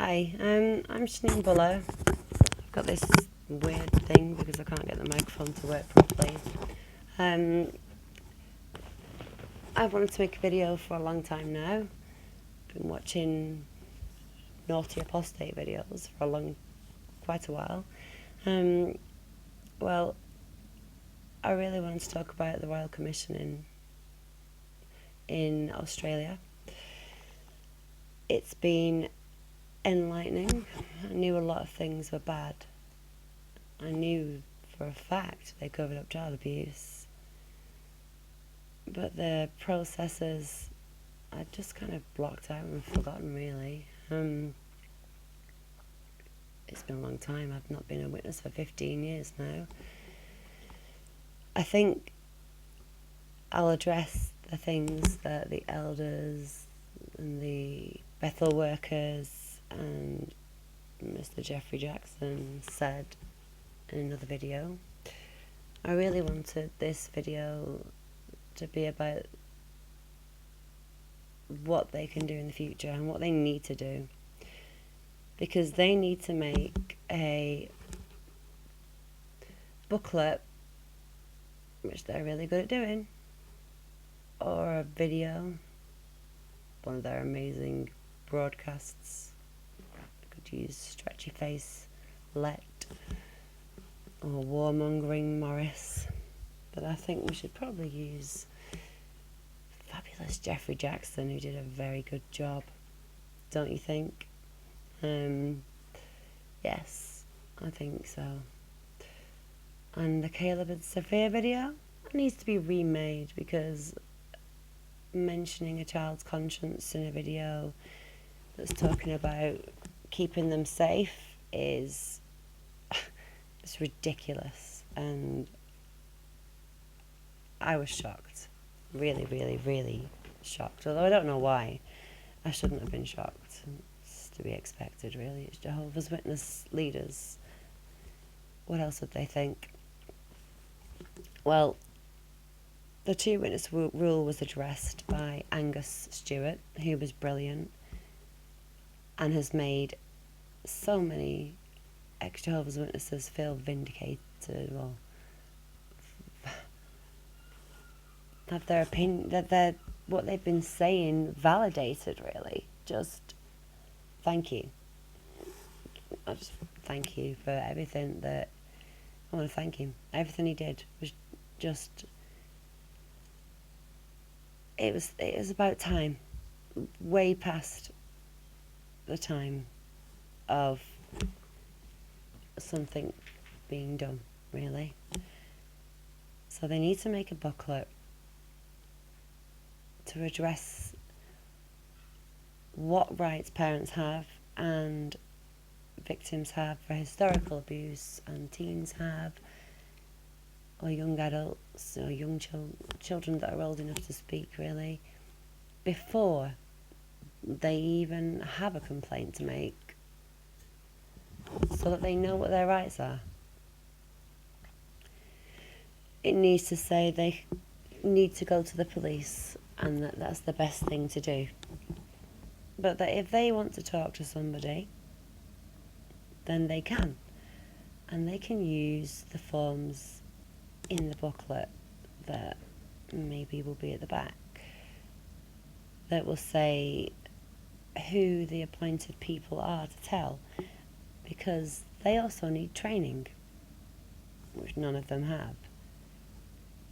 Hi, I'm Janine Buller. I've got this weird thing because I can't get the microphone to work properly. I've wanted to make a video for a long time now. Been watching naughty apostate videos for quite a while. Well, I really wanted to talk about the Royal Commission in Australia. It's been enlightening. I knew a lot of things were bad. I knew for a fact they covered up child abuse. But the processes I just kind of blocked out and forgotten, really. It's been a long time. I've not been a witness for 15 years now. I think I'll address the things that the elders and the Bethel workers and Mr. Jeffrey Jackson said in another video. I really wanted this video to be about what they can do in the future and what they need to do, because they need to make a booklet, which they're really good at doing, or a video, one of their amazing broadcasts. I could use Stretchy Face Let or Warmongering Morris, but I think we should probably use fabulous Jeffrey Jackson, who did a very good job, don't you think? Yes, I think so. And the Caleb and Sophia video needs to be remade, because mentioning a child's conscience in a video that's talking about keeping them safe is it's ridiculous, and I was shocked. Really, really, really shocked. Although I don't know why. I shouldn't have been shocked. It's to be expected, really. It's Jehovah's Witness leaders. What else would they think? Well, the two-witness rule was addressed by Angus Stewart, who was brilliant and has made so many ex-Jehovah's Witnesses feel vindicated, or have their opinion, that what they've been saying validated, really. Just thank you. I just thank you for everything that I want to thank him. Everything he did was just, it was about time, way past the time of something being done, really. So they need to make a booklet to address what rights parents have and victims have for historical abuse, and teens have, or young adults, or young children that are old enough to speak, really, before they even have a complaint to make, so that they know what their rights are. It needs to say they need to go to the police, and that's the best thing to do. But that if they want to talk to somebody, then they can. And they can use the forms in the booklet that maybe will be at the back, that will say who the appointed people are to tell, because they also need training, which none of them have.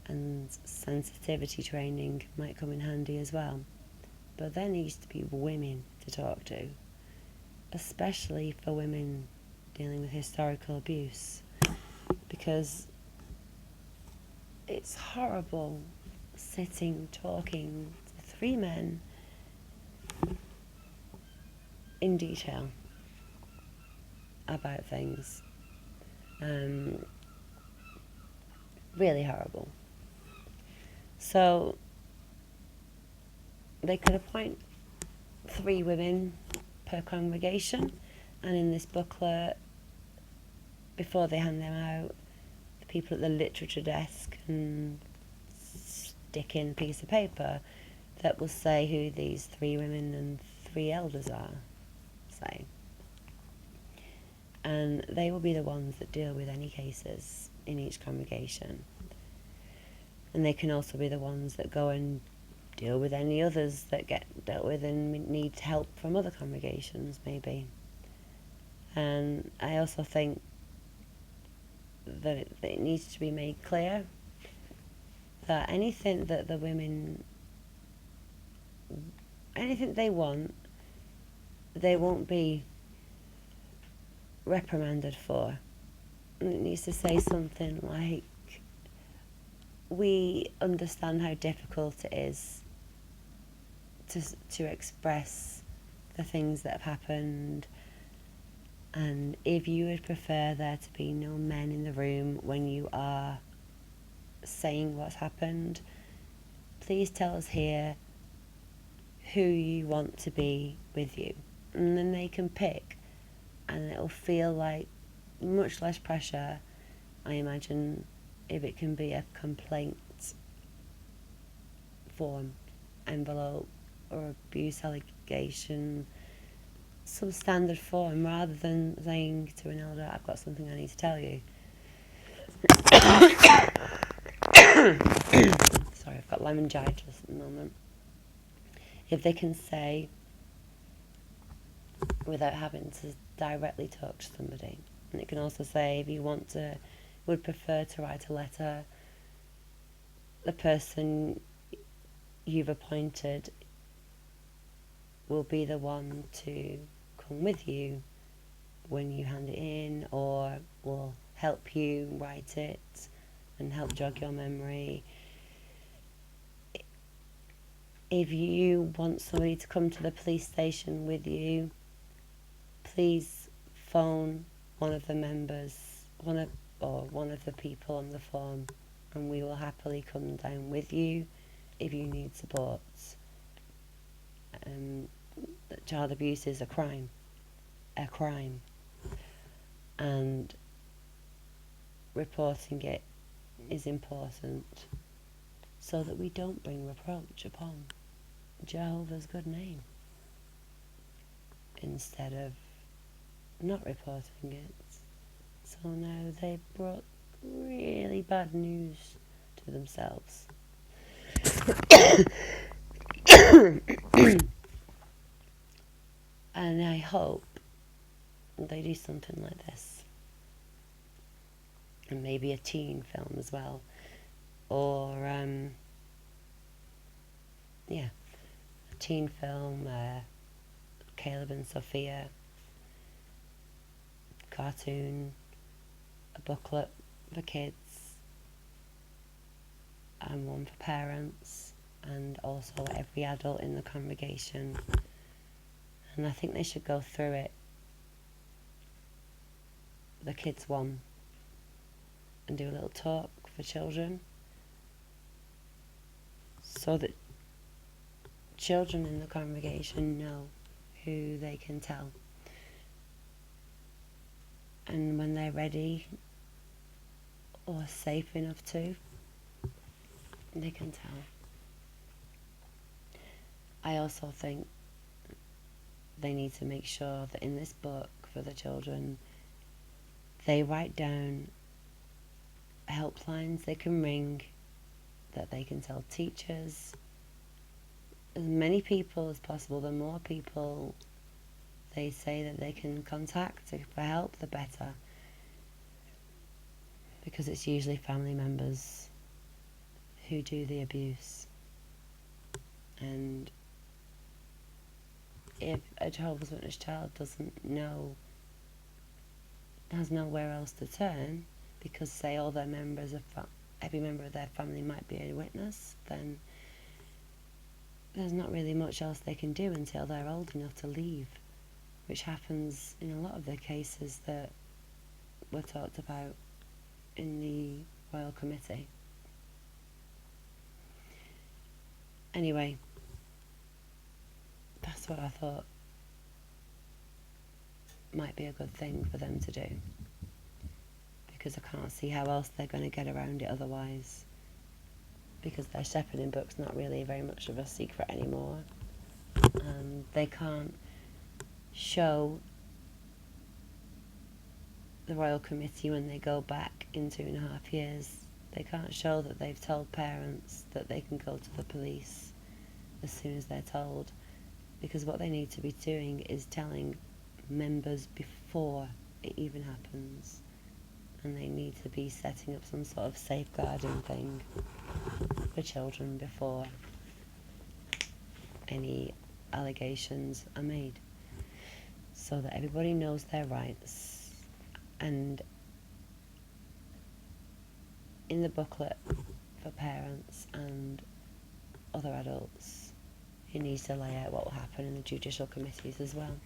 And sensitivity training might come in handy as well. But there needs to be women to talk to, especially for women dealing with historical abuse, because it's horrible sitting talking to three men in detail about things. Really horrible. So they could appoint 3 women per congregation, and in this booklet, before they hand them out, the people at the literature desk can stick in a piece of paper that will say who these 3 women and 3 elders are, say. and they will be the ones that deal with any cases in each congregation. And they can also be the ones that go and deal with any others that get dealt with and need help from other congregations, maybe. And I also think that it needs to be made clear that anything that the women, anything they want, they won't be reprimanded for. And it needs to say something like, we understand how difficult it is to express the things that have happened, and if you would prefer there to be no men in the room when you are saying what's happened, please tell us here who you want to be with you. And then they can pick, and it'll feel like much less pressure, I imagine, if it can be a complaint form, envelope, or abuse allegation, some standard form, rather than saying to an elder, I've got something I need to tell you. Sorry, I've got laryngitis at the moment. If they can say, without having to directly talk to somebody. And it can also say, if you would prefer to write a letter, the person you've appointed will be the one to come with you when you hand it in, or will help you write it and help jog your memory. If you want somebody to come to the police station with you, please phone one of the members, one of the people on the form, and we will happily come down with you if you need support. Child abuse is a crime, and reporting it is important so that we don't bring reproach upon Jehovah's good name, instead of not reporting it. So now they've brought really bad news to themselves. And I hope they do something like this. And maybe a teen film as well. Or, a teen film, Caleb and Sophia, cartoon, a booklet for kids, and one for parents, and also every adult in the congregation. And I think they should go through it, the kids one, and do a little talk for children, so that children in the congregation know who they can tell. And when they're ready or safe enough to, they can tell. I also think they need to make sure that in this book for the children, they write down helplines they can ring, that they can tell teachers, as many people as possible. The more people they say that they can contact for help, the better, because it's usually family members who do the abuse. And if a Jehovah's Witness child doesn't know, has nowhere else to turn, because say all their members of every member of their family might be a witness, then there's not really much else they can do until they're old enough to leave, which happens in a lot of the cases that were talked about in the Royal Committee. Anyway, that's what I thought might be a good thing for them to do, because I can't see how else they're going to get around it otherwise, because their shepherding book's not really very much of a secret anymore, and they can't show the Royal Committee, when they go back in 2.5 years, they can't show that they've told parents that they can go to the police as soon as they're told, because what they need to be doing is telling members before it even happens, and they need to be setting up some sort of safeguarding thing for children before any allegations are made, so that everybody knows their rights. And in the booklet for parents and other adults, it needs to lay out what will happen in the judicial committees as well,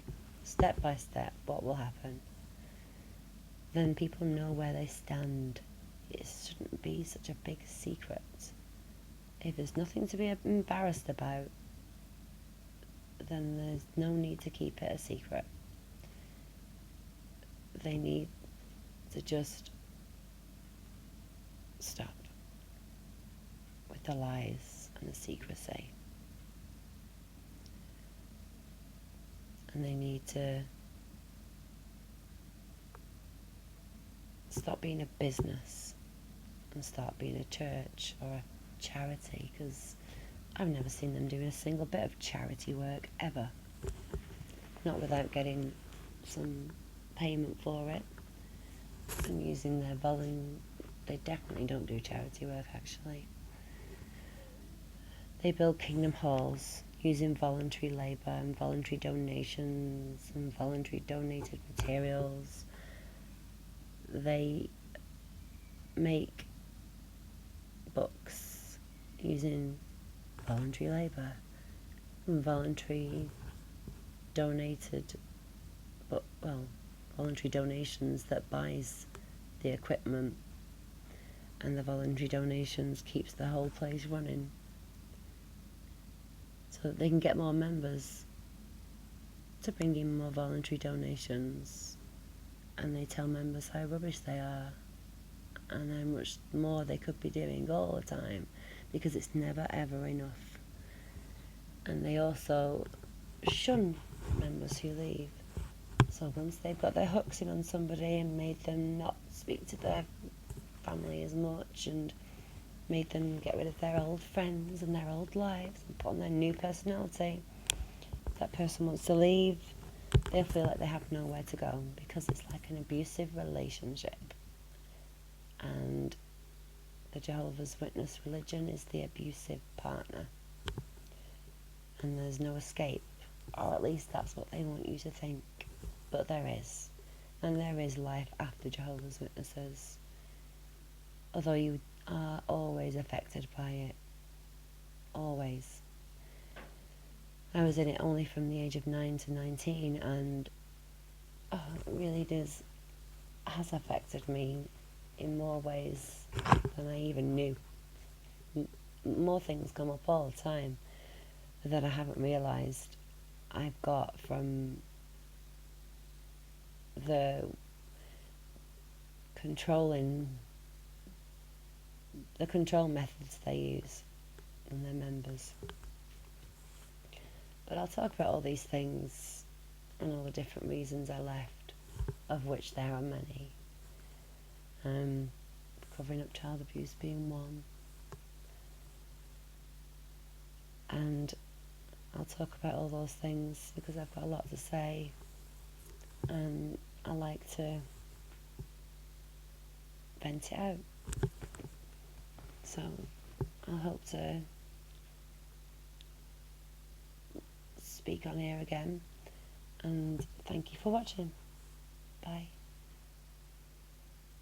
step by step what will happen. Then people know where they stand. It shouldn't be such a big secret. If there's nothing to be embarrassed about, then there's no need to keep it a secret. They need to just stop with the lies and the secrecy. And they need to stop being a business and start being a church or a charity, because I've never seen them doing a single bit of charity work ever, not without getting some payment for it and using their they definitely don't do charity work, actually. They build kingdom halls using voluntary labour and voluntary donations and voluntary donated materials. They make books using voluntary labour and voluntary voluntary donations that buys the equipment, and the voluntary donations keeps the whole place running so that they can get more members to bring in more voluntary donations. And they tell members how rubbish they are and how much more they could be doing all the time, because it's never ever enough. And they also shun members who leave. So once they've got their hooks in on somebody and made them not speak to their family as much and made them get rid of their old friends and their old lives and put on their new personality, if that person wants to leave, they'll feel like they have nowhere to go, because it's like an abusive relationship. And the Jehovah's Witness religion is the abusive partner, and there's no escape, or at least that's what they want you to think. But there is, and there is life after Jehovah's Witnesses, although you are always affected by it, always. I was in it only from the age of 9 to 19, and it really has affected me in more ways than I even knew. More things come up all the time that I haven't realised I've got from the control methods they use and their members. But I'll talk about all these things and all the different reasons I left, of which there are many. Covering up child abuse being one. And I'll talk about all those things because I've got a lot to say, and I like to vent it out. So I hope to speak on here again, and thank you for watching. Bye.